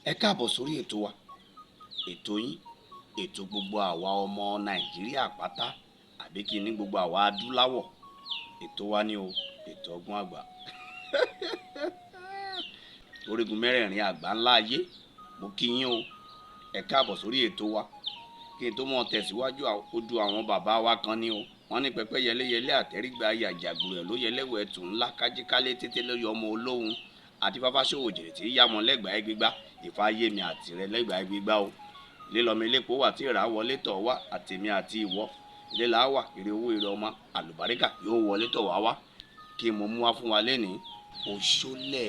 Ẹ káàbọ̀ sórí ètò wa, ètò yín, ètò gbogbo àwa ọmọ Nàìjíríà pátá àbí kí ní gbogbo àwa adúláwọ̀. Ètò wa ni o, ètò ọgbọ́n àgbà. Orígun mẹ́rẹ̀ẹ̀rin àgbà ńlá ayé, mo kí yín o. Ẹ káàbọ̀ sórí ètò wa. Kí n tó mọ̀ tẹ̀síwájú, ojú àwọn bàbá wa kan ni o. Wọ́n ní pẹpẹ yẹléyẹlé àtẹ́rígbà ayé àjàgbùrẹ̀ ló yẹlẹ́wọ̀ ẹ̀tù ńlá kájíkálé tètè lóyọ ọmọ olóhùn àti fáfáṣòwò jèrè tí yàmọ̀ lẹ́gbàá gbígbá ìfáyémi àti rẹ lẹ́gbàá gbígbá o. Ilé lọmọ elépo wà tí ìrà wọlé tọ̀ wá àtèmi àti ìwọ. Ilé là wà ire owó ire ọmọ àlùbáríkà yóò wọlé tọ̀ wá wá. Kí mo mú wá fún wa lénìí, Òṣólè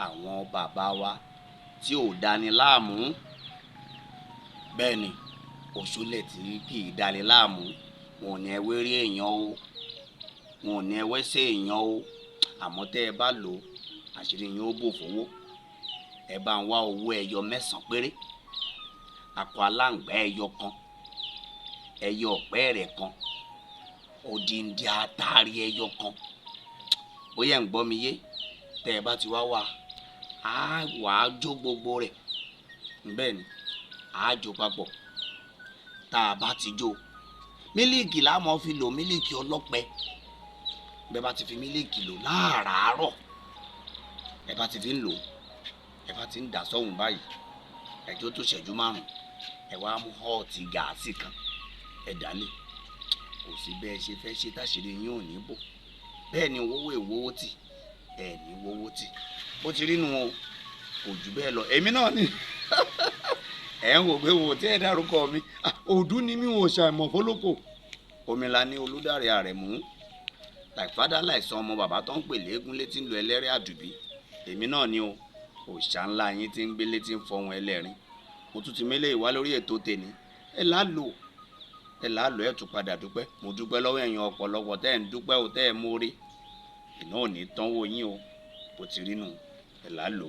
àwọn bàbá wa tí ò dani láàmú. Bẹ́ẹ̀ ni, Òṣólè tí kì í dani láàmú. Wọn ò ní ẹ wérí èèyàn o, wọn ò ní ẹ wẹ́sẹ̀ èèyàn o. Àmọ́ tẹ́ ẹ bá lò ó, àṣírí yín ó bò fowó. Ẹ bá ń wá owó ẹyọ 9 péré, akọ aláǹgbá ẹyọ kan, ẹyọ ọ̀pẹ rẹ̀ kan, odindi àtàrí ẹyọ kan. Bóyá ń gbọ́ mi yé, tẹ́ ẹ bá ti wá wà á wà á jó gbogbo rẹ̀. Bẹ́ẹ̀ ni, á jó papọ̀. Tá a bá ti jó, mílíìkì la máa fi lò, mílíìkì ọlọ́pẹ. Bẹ́ẹ̀ bá ti fi mílíìkì lò láàárọ̀, ẹ bá ti fi ń lò, ẹ bá ti ń dà sọ́hùn báyìí, ẹjọ́ tó ṣẹ́jú 5, ẹ wá mú họ́ọ̀tì gàásì kan, ẹ dálé. Kò sí bẹ́ẹ̀ ṣe fẹ́ ṣe táṣìírí yín ò ní bò. Bẹ́ẹ̀ ni owó ìwówó tì, ẹ ní wówó tì. Bó ti rí nu o, kò jù bẹ́ẹ̀ lọ. Èmi náà ni ẹ ń wò pé wò tí ẹ dárúkọ mi. Òdú ni mí, wò ṣàìmọ̀ fólókò. Omila ní Olúdáre Àrẹ̀mú. Láìfádà láìsàn ọmọ bàbá tó ń pè léegun létí ń lo ẹlẹ́rìí àdùbí. Èmi náà ni o, òòṣà ńlá yín tí ń gbé létí ń fọhùn ẹlẹ́rìn. Mo tún ti mélé ìwá lórí ètò tèmi. Ẹ láàlò ẹ tún padà dúpẹ́. Mo dúpẹ́ lọ́wọ́ ẹ̀yin ọ̀pọ̀lọpọ̀ tẹ́ ẹ̀ ń dúpẹ́ o, tẹ́ ẹ̀ mórí. Iná ò ní tán wò yín o. Bó ti rí nù, ẹ láàlò.